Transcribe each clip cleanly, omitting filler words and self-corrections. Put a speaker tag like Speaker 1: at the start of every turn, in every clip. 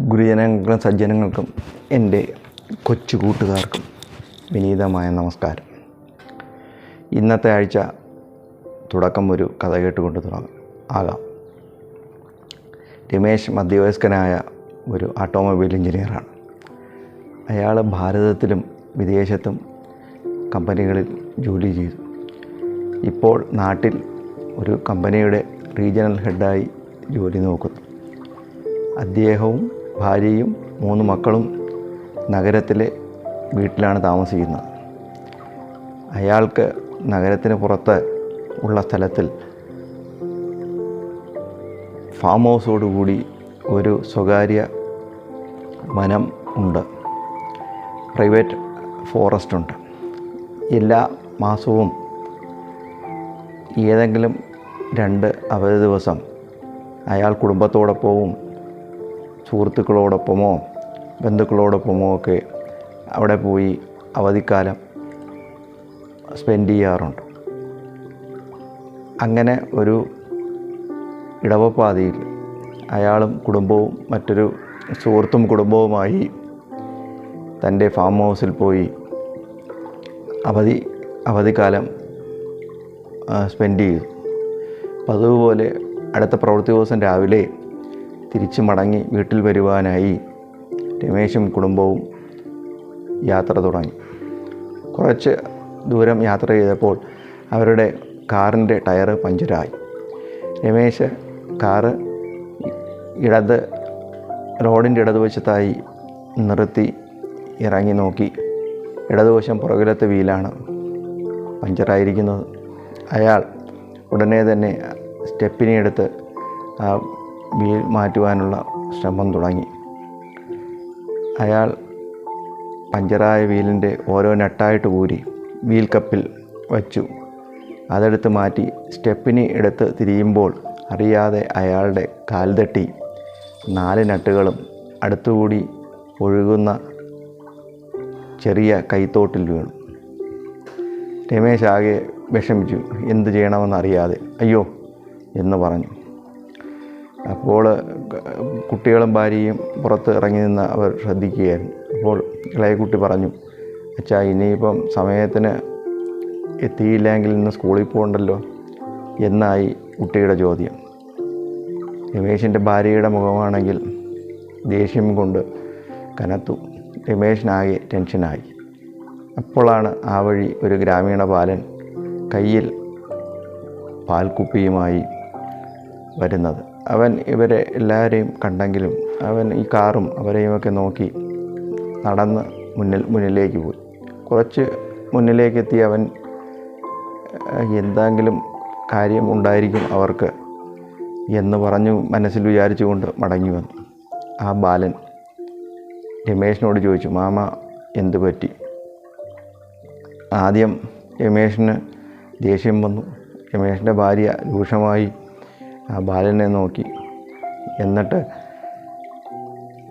Speaker 1: ഗുരുജനങ്ങൾക്കും സജ്ജനങ്ങൾക്കും എൻ്റെ കൊച്ചു കൂട്ടുകാർക്കും വിനീതമായ നമസ്കാരം. ഇന്നത്തെ ആഴ്ച തുടക്കം ഒരു കഥ കേട്ടുകൊണ്ട് ആകാം. രമേശ് മധ്യവയസ്കനായ ഒരു ഓട്ടോമൊബൈൽ എഞ്ചിനീയറാണ്. അയാൾ ഭാരതത്തിലും വിദേശത്തും കമ്പനികളിൽ ജോലി ചെയ്തു. ഇപ്പോൾ നാട്ടിൽ ഒരു കമ്പനിയുടെ റീജിയണൽ ഹെഡായി ജോലി നോക്കുന്നു. അദ്ദേഹവും ഭാര്യയും 3 മക്കളും നഗരത്തിലെ വീട്ടിലാണ് താമസിക്കുന്നത്. അയാൾക്ക് നഗരത്തിന് പുറത്ത് ഉള്ള സ്ഥലത്തിൽ ഫാം ഹൗസോടുകൂടി ഒരു സ്വകാര്യ വനം ഉണ്ട്, പ്രൈവറ്റ് ഫോറസ്റ്റ് ഉണ്ട്. എല്ലാ മാസവും ഏതെങ്കിലും 2 അവധി ദിവസം അയാൾ കുടുംബത്തോടൊപ്പവും സുഹൃത്തുക്കളോടൊപ്പമോ ബന്ധുക്കളോടൊപ്പമോ ഒക്കെ അവിടെ പോയി അവധിക്കാലം സ്പെൻഡ് ചെയ്യാറുണ്ട്. അങ്ങനെ ഒരു ഇടവപ്പാതിയിൽ അയാളും കുടുംബവും മറ്റൊരു സുഹൃത്തും കുടുംബവുമായി തൻ്റെ ഫാം ഹൗസിൽ പോയി അവധിക്കാലം സ്പെൻഡ് ചെയ്തു. അതുപോലെ അടുത്ത പ്രവൃത്തി ദിവസം രാവിലെ തിരിച്ചു മടങ്ങി വീട്ടിൽ വരുവാനായി രമേശും കുടുംബവും യാത്ര തുടങ്ങി. കുറച്ച് ദൂരം യാത്ര ചെയ്തപ്പോൾ അവരുടെ കാറിൻ്റെ ടയർ പഞ്ചറായി. രമേശ് കാറ് റോഡിൻ്റെ ഇടതുവശത്തായി നിർത്തി ഇറങ്ങി നോക്കി. ഇടതുവശം പുറകിലത്തെ വീലാണ് പഞ്ചറായിരിക്കുന്നത്. അയാൾ ഉടനെ തന്നെ സ്റ്റെപ്പിനെ എടുത്ത് ആ വീൽ മാറ്റുവാനുള്ള ശ്രമം തുടങ്ങി. അയാൾ പഞ്ചറായ വീലിൻ്റെ ഓരോ നട്ടായിട്ട് ഊരി വീൽ കപ്പിൽ വച്ചു. അതെടുത്ത് മാറ്റി സ്റ്റെപ്പിനെ എടുത്ത് തിരിയുമ്പോൾ അറിയാതെ അയാളുടെ കാൽ തട്ടി 4 നട്ടുകളും അടുത്തുകൂടി ഒഴുകുന്ന ചെറിയ കൈത്തോട്ടിൽ വീണു. രമേശ് ആകെ വിഷമിച്ചു. എന്ത് ചെയ്യണമെന്നറിയാതെ അയ്യോ എന്ന് പറഞ്ഞു. അപ്പോൾ കുട്ടികളും ഭാര്യയും പുറത്ത് ഇറങ്ങി നിന്ന് അവർ ശ്രദ്ധിക്കുകയായിരുന്നു. അപ്പോൾ ഇളയ കുട്ടി പറഞ്ഞു, അച്ഛാ ഇനിയിപ്പം സമയത്തിന് എത്തിയില്ലെങ്കിൽ ഇന്ന് സ്കൂളിൽ പോകണ്ടല്ലോ എന്നായി കുട്ടിയുടെ ചോദ്യം. രമേശിൻ്റെ ഭാര്യയുടെ മുഖമാണെങ്കിൽ ദേഷ്യം കൊണ്ട് കനത്തു. രമേശിനാകെ ടെൻഷനായി. അപ്പോഴാണ് ആ വഴി ഒരു ഗ്രാമീണ ബാലൻ കയ്യിൽ പാൽക്കുപ്പിയുമായി വരുന്നത്. അവൻ ഇവരെ എല്ലാവരെയും കണ്ടെങ്കിലും അവൻ ഈ കാറും അവരെയുമൊക്കെ നോക്കി നടന്ന് മുന്നിലേക്ക് പോയി. കുറച്ച് മുന്നിലേക്കെത്തി അവൻ എന്തെങ്കിലും കാര്യം ഉണ്ടായിരിക്കും അവർക്ക് എന്ന് പറഞ്ഞു മനസ്സിൽ വിചാരിച്ചുകൊണ്ട് മടങ്ങി വന്നു. ആ ബാലൻ രമേശിനോട് ചോദിച്ചു, മാമ എന്ത് പറ്റി? ആദ്യം രമേശിന് ദേഷ്യം വന്നു. രമേശിൻ്റെ ഭാര്യ രൂക്ഷമായി ആ ബാലനെ നോക്കി. എന്നിട്ട്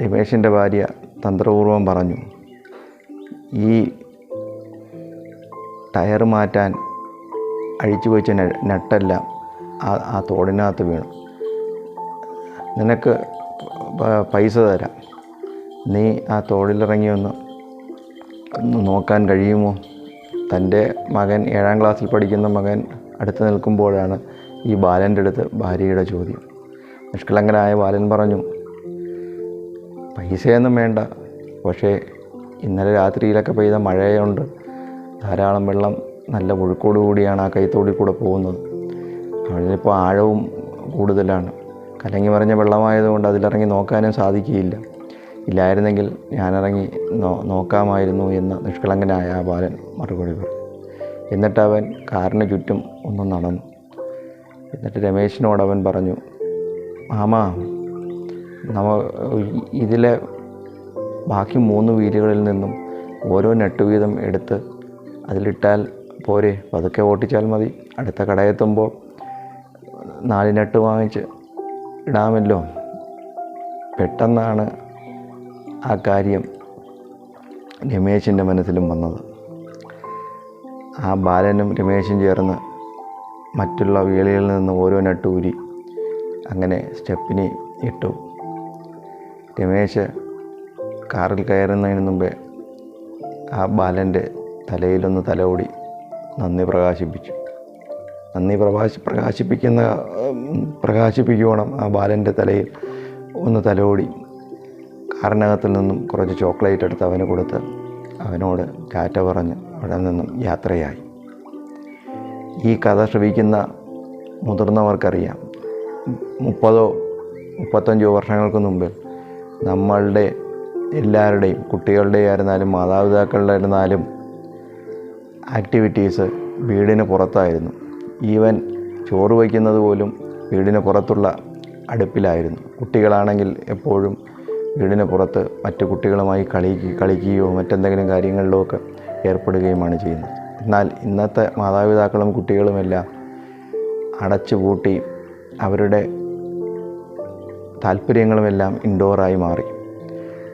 Speaker 1: രമേശിൻ്റെ ഭാര്യ തന്ത്രപൂർവ്വം പറഞ്ഞു, ഈ ടയർ മാറ്റാൻ അഴിച്ചു വെച്ച നട്ടെല്ലാം ആ തോടിനകത്ത് വീണു. നിനക്ക് പൈസ തരാം, നീ ആ തോടിലിറങ്ങി ഒന്ന് നോക്കാൻ കഴിയുമോ? തൻ്റെ മകൻ 7ാം ക്ലാസ്സിൽ പഠിക്കുന്ന മകൻ അടുത്ത് നിൽക്കുമ്പോഴാണ് ഈ ബാലൻ്റെ അടുത്ത് ഭാര്യയുടെ ചോദ്യം. നിഷ്കളങ്കനായ ബാലൻ പറഞ്ഞു, പൈസയൊന്നും വേണ്ട, പക്ഷേ ഇന്നലെ രാത്രിയിലൊക്കെ പെയ്ത മഴയുണ്ട്, ധാരാളം വെള്ളം നല്ല ഒഴുക്കോടുകൂടിയാണ് ആ കൈത്തോടിൽ കൂടെ പോകുന്നത്. അതിലിപ്പോൾ ആഴവും കൂടുതലാണ്. കലങ്ങി മറിഞ്ഞ വെള്ളമായതുകൊണ്ട് അതിലിറങ്ങി നോക്കാനും സാധിക്കുകയില്ല. ഇല്ലായിരുന്നെങ്കിൽ ഞാനിറങ്ങി നോക്കാമായിരുന്നു എന്ന് നിഷ്കളങ്കനായ ആ ബാലൻ മറുപടി പറഞ്ഞു. എന്നിട്ട് അവൻ കാറിന് ചുറ്റും ഒന്ന് നടന്നു. എന്നിട്ട് രമേശിനോട് അവൻ പറഞ്ഞു, മാമാ ഇതിലെ ബാക്കി 3 വീലുകളിൽ നിന്നും ഓരോ നട്ട് വീതം എടുത്ത് അതിലിട്ടാൽ പോരെ? പതുക്കെ ഓട്ടിച്ചാൽ മതി. അടുത്ത കടയെത്തുമ്പോൾ 4 നട്ട് വാങ്ങിച്ച് ഇടാമല്ലോ. പെട്ടെന്നാണ് ആ കാര്യം രമേശിൻ്റെ മനസ്സിലും വന്നത്. ആ ബാലനും രമേശും ചേർന്ന് മറ്റുള്ള വീലുകളിൽ നിന്ന് ഓരോ നട്ട് ഊരി അങ്ങനെ സ്റ്റെപ്പിനി ഇട്ടു. രമേശ് കാറിൽ കയറുന്നതിന് മുമ്പേ ആ ബാലൻ്റെ തലയിലൊന്ന് തലോടി നന്ദി പ്രകാശിപ്പിച്ചു. നന്ദി പ്രകാശിപ്പിക്കുവോണം ആ ബാലൻ്റെ തലയിൽ ഒന്ന് തലോടി കാറിനകത്തിൽ നിന്നും കുറച്ച് ചോക്ലേറ്റ് എടുത്ത് അവന് കൊടുത്ത് അവനോട് ടാറ്റ പറഞ്ഞ് അവിടെ നിന്നും യാത്രയായി. ഈ കഥ ശ്രവിക്കുന്ന മുതിർന്നവർക്കറിയാം, 30-35 വർഷങ്ങൾക്ക് മുമ്പിൽ നമ്മളുടെ എല്ലാവരുടെയും, കുട്ടികളുടെ ആയിരുന്നാലും മാതാപിതാക്കളുടെ ആയിരുന്നാലും ആക്ടിവിറ്റീസ് വീടിന് പുറത്തായിരുന്നു. ഈവൻ ചോറ് വയ്ക്കുന്നത് പോലും വീടിന് പുറത്തുള്ള അടുപ്പിലായിരുന്നു. കുട്ടികളാണെങ്കിൽ എപ്പോഴും വീടിന് പുറത്ത് മറ്റു കുട്ടികളുമായി കളിക്കുകയോ മറ്റെന്തെങ്കിലും കാര്യങ്ങളിലോ ഒക്കെ ഏർപ്പെടുകയുമാണ് ചെയ്യുന്നത്. എന്നാൽ ഇന്നത്തെ മാതാപിതാക്കളും കുട്ടികളുമെല്ലാം അടച്ചുപൂട്ടി അവരുടെ താല്പര്യങ്ങളുമെല്ലാം ഇൻഡോറായി മാറി.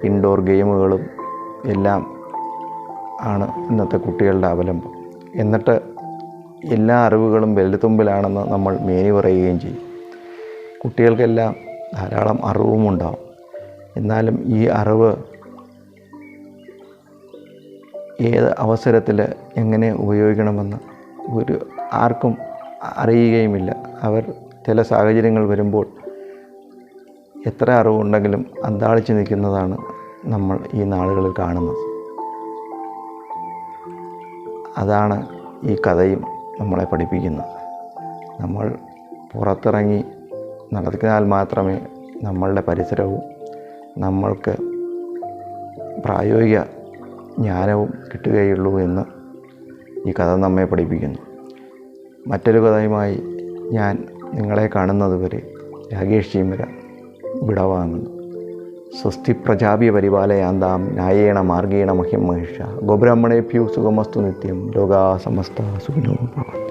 Speaker 1: ഇൻഡോർ ഗെയിമുകളും എല്ലാം ആണ് ഇന്നത്തെ കുട്ടികളുടെ അവലംബം. എന്നിട്ട് എല്ലാ അറിവുകളും വിരൽത്തുമ്പിലാണെന്ന് നമ്മൾ മേനി പറയുകയും ചെയ്യും. കുട്ടികൾക്കെല്ലാം ധാരാളം അറിവുമുണ്ടാവും. എന്നാലും ഈ അറിവ് ഏത് അവസരത്തിൽ എങ്ങനെ ഉപയോഗിക്കണമെന്ന് ആർക്കും അറിയുകയുമില്ല. അവർ ചില സാഹചര്യങ്ങൾ വരുമ്പോൾ എത്ര അറിവുണ്ടെങ്കിലും അന്താളിച്ച് നിൽക്കുന്നതാണ് നമ്മൾ ഈ നാളുകളിൽ കാണുന്നത്. അതാണ് ഈ കഥയും നമ്മളെ പഠിപ്പിക്കുന്നത്. നമ്മൾ പുറത്തിറങ്ങി നടന്നാൽ മാത്രമേ നമ്മളുടെ പരിസരവും നമ്മൾക്ക് പ്രായോഗിക ജ്ഞാനവും കിട്ടുകയുള്ളൂ എന്ന് ഈ കഥ നമ്മെ പഠിപ്പിക്കുന്നു. മറ്റൊരു കഥയുമായി ഞാൻ നിങ്ങളെ കാണുന്നതുവരെ രാകേഷ് ചീമര വിടവാങ്ങുന്നു. സ്വസ്തി പ്രജാഭ്യ പരിപാലയാന്താം ന്യായേണ മാർഗേണ മഹ്യം മഹിഷ ഗോബ്രാഹ്മണേഭ്യോ സുഖമസ്തു നിത്യം ലോകാ സമസ്ത സുഖിനോ ഭവന്തു.